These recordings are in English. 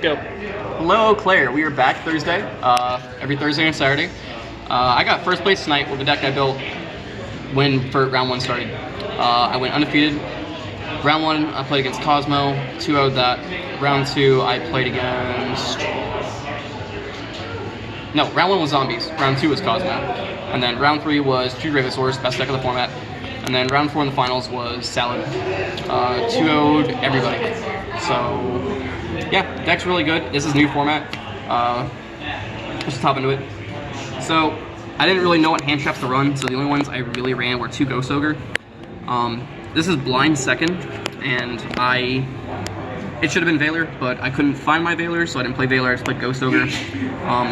Go. Hello, Claire. We are back Thursday, every Thursday and Saturday. I got first place tonight with the deck I built when round 1 started. I went undefeated. Round 1, I played against Cosmo, 2-0'd that. Round 2, I played against... No, round 1 was Zombies. Round 2 was Cosmo. And then round 3 was 2 Gravisaurs, best deck of the format. And then round 4 in the finals was Salad. 2-0'd everybody. So... yeah, deck's really good. This is new format. Let's just hop into it. So, I didn't really know what hand traps to run, so the only ones I really ran were 2 Ghost Ogre. This is blind second, and it should have been Veiler, but I couldn't find my Veiler, so I didn't play Veiler, I just played Ghost Ogre.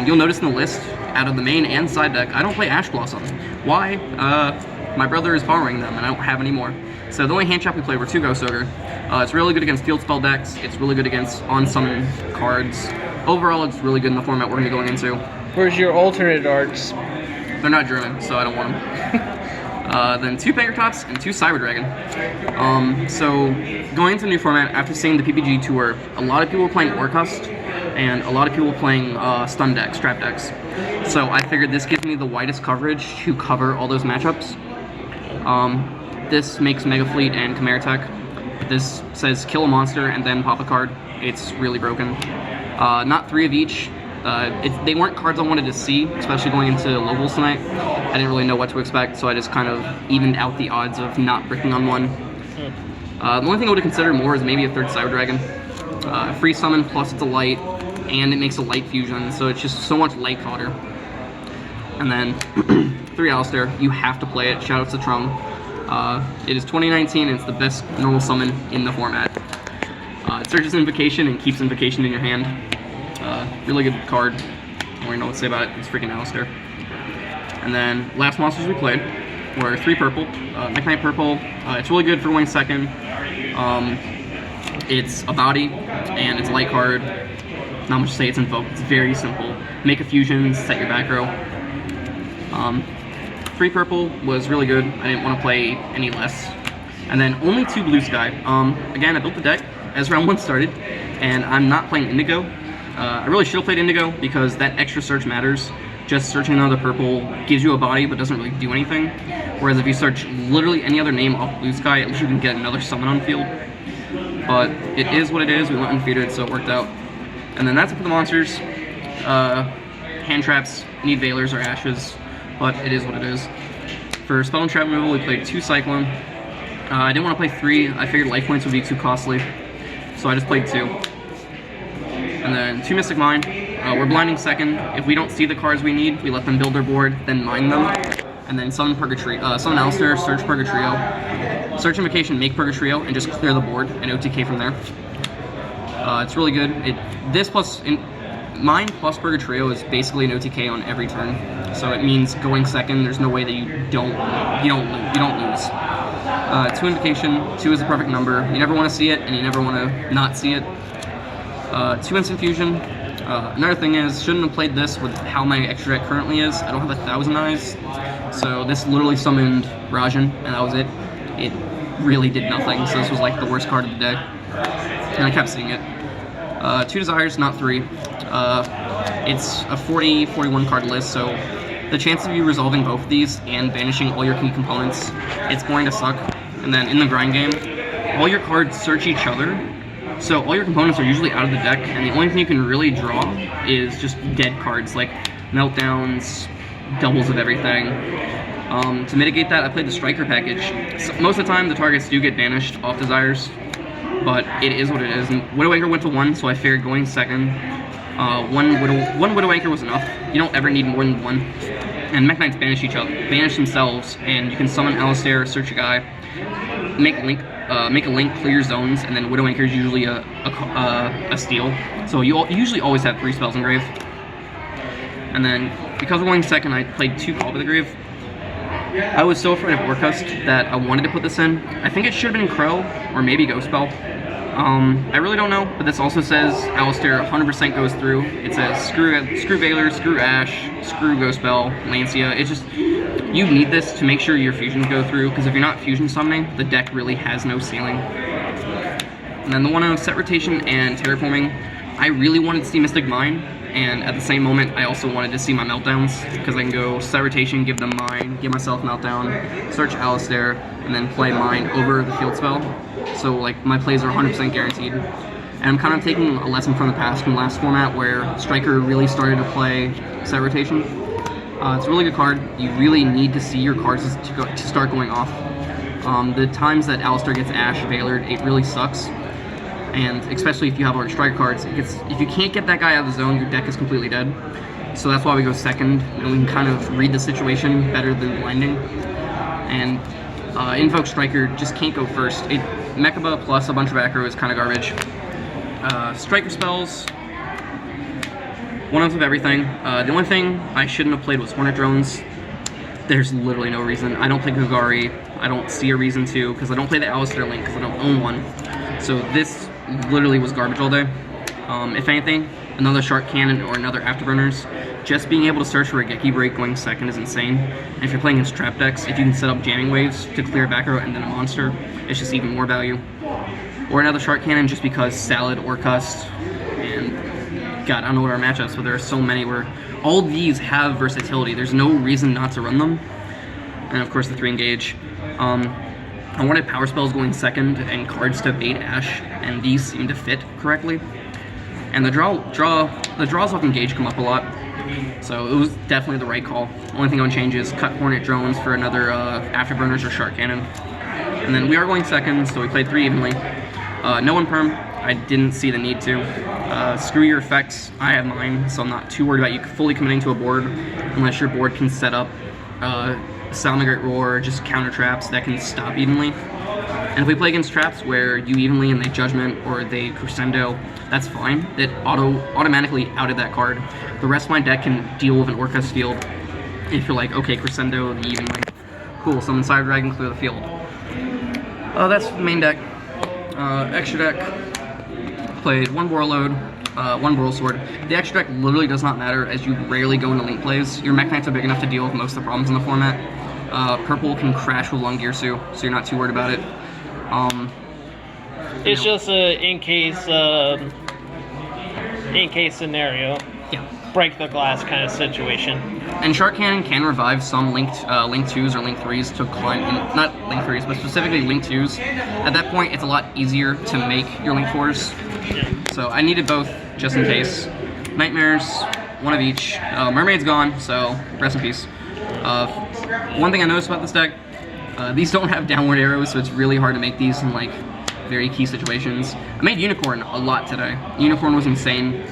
You'll notice in the list, out of the main and side deck, I don't play Ash Blossom. Why? My brother is borrowing them, and I don't have any more. So the only hand trap we played were 2 Ghost Ogre. It's really good against field spell decks. It's really good against on-summon cards. Overall, it's really good in the format we're going to be going into. Where's your alternate arts? They're not German, so I don't want them. Then 2 Pankratops and 2 Cyber Dragon. So going into the new format, after seeing the PPG tour, a lot of people were playing Orcust, and a lot of people were playing stun decks, trap decks. So I figured this gives me the widest coverage to cover all those matchups. This makes Mega Fleet and Chimera Tech. This says kill a monster and then pop a card. It's really broken. Not 3 of each. They weren't cards I wanted to see, especially going into locals tonight. I didn't really know what to expect, so I just kind of evened out the odds of not bricking on one. The only thing I would have considered more is maybe a 3rd Cyber Dragon. Free summon, plus it's a light, and it makes a light fusion, so it's just so much light fodder. And then 3 Alistair, you have to play it. Shoutouts to Trum. It is 2019 and it's the best normal summon in the format. It searches Invocation and keeps Invocation in your hand. Really good card. I don't really know what to say about it. It's freaking Alistair. And then last monsters we played were 3 purple. Mech Knight purple. It's really good for going second. It's a body and it's a light card. Not much to say. It's invoked. It's very simple. Make a fusion, set your back row. 3 purple was really good. I didn't want to play any less. And then only 2 blue sky. Again, I built the deck as round 1 started, and I'm not playing Indigo. I really should have played Indigo because that extra search matters. Just searching another purple gives you a body but doesn't really do anything. Whereas if you search literally any other name off blue sky, at least you can get another summon on field. But it is what it is. We went undefeated, so it worked out. And then that's it for the monsters. Hand traps need Veilers or Ashes, but it is what it is. For spell and trap removal, we played 2 Cyclone. I didn't want to play 3. I figured life points would be too costly, so I just played 2. And then 2 Mystic Mine. We're blinding second. If we don't see the cards we need, we let them build their board, then mine them. And then summon summon Alistair, search Purgatrio. Search Invocation, make Purgatrio, and just clear the board and OTK from there. It's really good. Mine plus Purgatrio is basically an OTK on every turn, so it means going second. There's no way that you don't lose. 2 Invocation, 2 is the perfect number. You never want to see it, and you never want to not see it. 2 Instant Fusion. Another thing is, shouldn't have played this with how my extra deck currently is. I don't have 1,000 eyes, so this literally summoned Rajan, and that was it. It really did nothing, so this was like the worst card of the deck, and I kept seeing it. 2 Desires, not 3. It's a 40-41 card list, so the chance of you resolving both of these and banishing all your key components, it's going to suck. And then in the grind game, all your cards search each other, so all your components are usually out of the deck, and the only thing you can really draw is just dead cards, like Meltdowns, doubles of everything. To mitigate that, I played the Striker package. So most of the time, the targets do get banished off Desires, but it is what it is. And Widowmaker went to 1, so I figured going second, one Widowmaker was enough. You don't ever need more than 1. And Mech Knights banish themselves, and you can summon Alistair, search a guy, make a link, clear your zones, and then Widowmaker is usually a steal. So you usually always have 3 spells in grave. And then because we're going second, I played 2 Call by the Grave. I was so afraid of Orcust that I wanted to put this in. I think it should have been Crow or maybe Ghost Spell. I really don't know, but this also says Alistair 100% goes through. It says screw Veiler, screw Ash, screw Ghost Spell, Lancia. It's just, you need this to make sure your fusions go through, because if you're not fusion summoning, the deck really has no ceiling. And then the one on set rotation and terraforming. I really wanted to see Mystic Mine, and at the same moment, I also wanted to see my Meltdowns, because I can go Set Rotation, give them Mine, give myself Meltdown, search Alistair, and then play Mine over the field spell. So like my plays are 100% guaranteed. And I'm kind of taking a lesson from the past, from last format, where Striker really started to play Set Rotation. It's a really good card. You really need to see your cards to start going off. The times that Alistair gets Ash Veilered, it really sucks. And especially if you have already Striker cards, if you can't get that guy out of the zone, your deck is completely dead. So that's why we go second, and we can kind of read the situation better than blinding. And Invoke Striker just can't go first. Mechaba plus a bunch of aggro is kind of garbage. Striker spells, one of everything. The only thing I shouldn't have played was Hornet Drones. There's literally no reason. I don't play Gugari. I don't see a reason to, because I don't play the Alistair Link because I don't own one. So this literally was garbage all day. If anything, another Shark Cannon or another Afterburners. Just being able to search for a Geki Break going second is insane. And if you're playing against trap decks, if you can set up jamming waves to clear back row and then a monster, it's just even more value. Or another Shark Cannon just because Salad or Cust. And God, I don't know what our matchups, but there are so many where all these have versatility. There's no reason not to run them. And of course the 3 engage. I wanted power spells going second and cards to bait Ash, and these seem to fit correctly. And the draws off engage come up a lot, so it was definitely the right call. Only thing I would change is cut Hornet Drones for another Afterburners or Shark Cannon. And then we are going second, so we played 3 evenly. No one perm. I didn't see the need to. Screw your effects. I have mine, so I'm not too worried about you fully committing to a board unless your board can set up Salamangreat Roar, just counter traps that can stop evenly. And if we play against traps where you evenly and they Judgment or they Crescendo, that's fine. It automatically outed that card. The rest of my deck can deal with an Orcust field. If you're like, okay, Crescendo, the evenly. Cool, summon Cyber Dragon, clear the field. That's the main deck. Extra deck, played 1 Warlord, 1 Boral Sword. The extra deck literally does not matter as you rarely go into link plays. Your Mech Knights are big enough to deal with most of the problems in the format. Purple can crash with Lung Girsu, so you're not too worried about it. It's just a in case scenario. Yeah. Break the glass kind of situation. And Shark Cannon can revive some Link 2s or Link 3s to climb in, not Link 3s, but specifically Link 2s. At that point, it's a lot easier to make your Link 4s. Yeah. So I needed both, just in case. Nightmares, 1 of each. Mermaid's gone, so rest in peace. One thing I noticed about this deck, these don't have downward arrows, so it's really hard to make these in like very key situations. I made Unicorn a lot today. Unicorn was insane.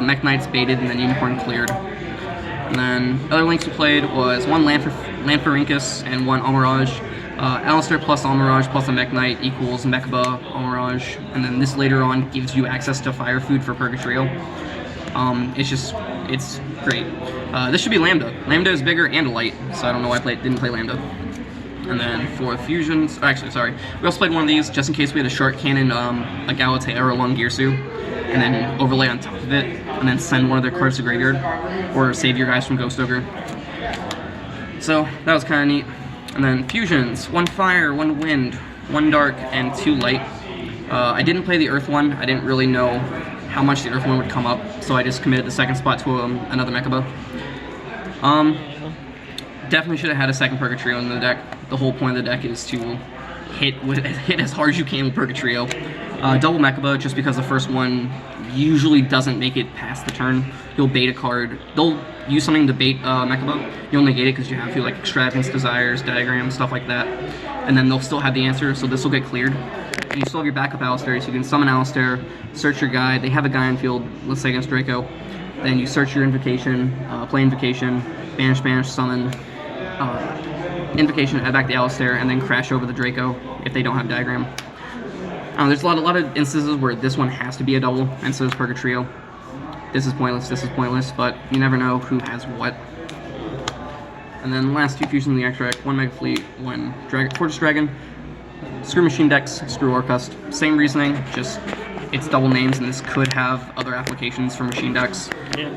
Mech Knights baited and then Unicorn cleared. And then other links we played was 1 Lanfarincus and 1 Almirage. Alistair plus Almirage plus a Mech Knight equals Mechaba Almirage. And then this later on gives you access to Fire Food for Purgatrio. It's great. This should be Lambda. Lambda is bigger and a light, so I don't know why I didn't play Lambda. And then for fusions, actually, sorry. We also played one of these just in case we had a Shark Cannon, a Galatea or a Lung Girsu, and then overlay on top of it, and then send one of their cards to graveyard, or save your guys from Ghost Ogre. So that was kind of neat. And then fusions, 1 fire, 1 wind, 1 dark, and 2 light. I didn't play the earth one. I didn't really know how much the earth one would come up, so I just committed the second spot to another Mechaba. Definitely should have had a second Purgatrio in the deck. The whole point of the deck is to hit as hard as you can with Purgatrio. Double Mechaba, just because the first one usually doesn't make it past the turn. You'll bait a card. They'll use something to bait Mechaba. You'll negate it because you have to, like Extravagance, Desires, Diagram, stuff like that. And then they'll still have the answer, so this will get cleared. And you still have your backup Alistair, so you can summon Alistair, search your guy. They have a guy on field, let's say against Draco. Then you search your Invocation, play Invocation, banish, summon, Invocation, add back the Alistair, and then crash over the Draco if they don't have Diagram. There's a lot of instances where this one has to be a double, and so is Purgatrio. This is pointless, but you never know who has what. And then the last 2 fusions in the extra deck, 1 Mega Fleet, 1 Fortress Dragon. Screw Machine decks, screw Orcust. Same reasoning, just it's double names, and this could have other applications for machine decks. Yeah.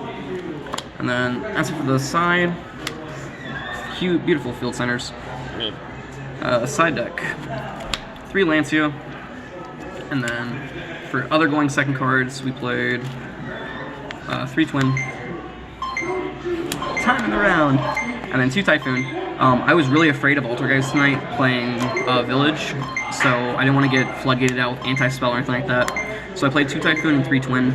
And then as for the side, cute, beautiful field centers. Side deck, 3 Lancia, and then for other going second cards, we played 3 Twin, Time in the Round, and then 2 Typhoon. I was really afraid of Altergeist tonight playing Village, so I didn't want to get floodgated out with anti-spell or anything like that. So I played 2 Typhoon and 3 Twin.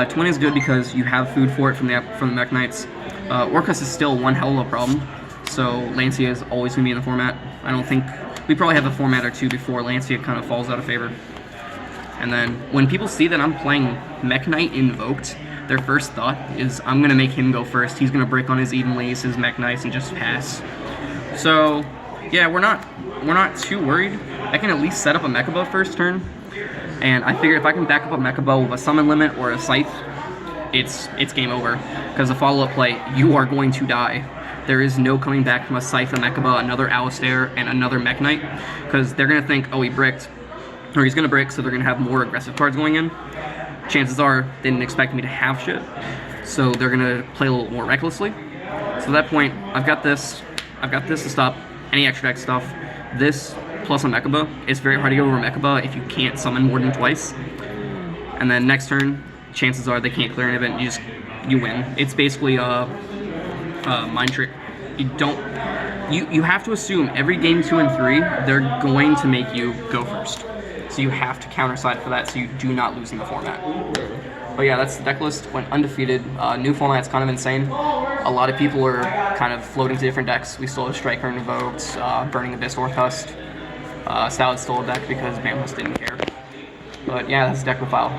Twin is good because you have food for it from the Mech Knights. Orcus is still one hell of a problem, so Lancia is always going to be in the format. I don't think... We probably have a format or two before Lancia kind of falls out of favor. And then when people see that I'm playing Mech Knight Invoked, their first thought is I'm going to make him go first. He's going to break on his Evenleys, his Mech Knights, and just pass. So, yeah, we're not too worried. I can at least set up a Mechaba first turn. And I figure if I can back up a Mechaba with a summon limit or a Scythe, it's game over. Because the follow-up play, you are going to die. There is no coming back from a Scythe, a Mechaba, another Alistair, and another Mech Knight. Because they're going to think, oh, he bricked. Or he's going to brick, so they're going to have more aggressive cards going in. Chances are, they didn't expect me to have shit. So they're going to play a little more recklessly. So at that point, I've got this to stop any extra deck stuff. This plus a Mechaba. It's very hard to get over Mechaba if you can't summon more than twice. And then next turn, chances are they can't clear an event, you win. It's basically a mind trick. You have to assume every game 2 and 3, they're going to make you go first. So you have to counter side for that so you do not lose in the format. But yeah, that's the deck list. Went undefeated. New format's kind of insane. A lot of people are kind of floating to different decks. We still have Striker Invoked, Burning Abyss Orcust. Salad's still a deck because Bamhus didn't care. But yeah, that's the deck profile.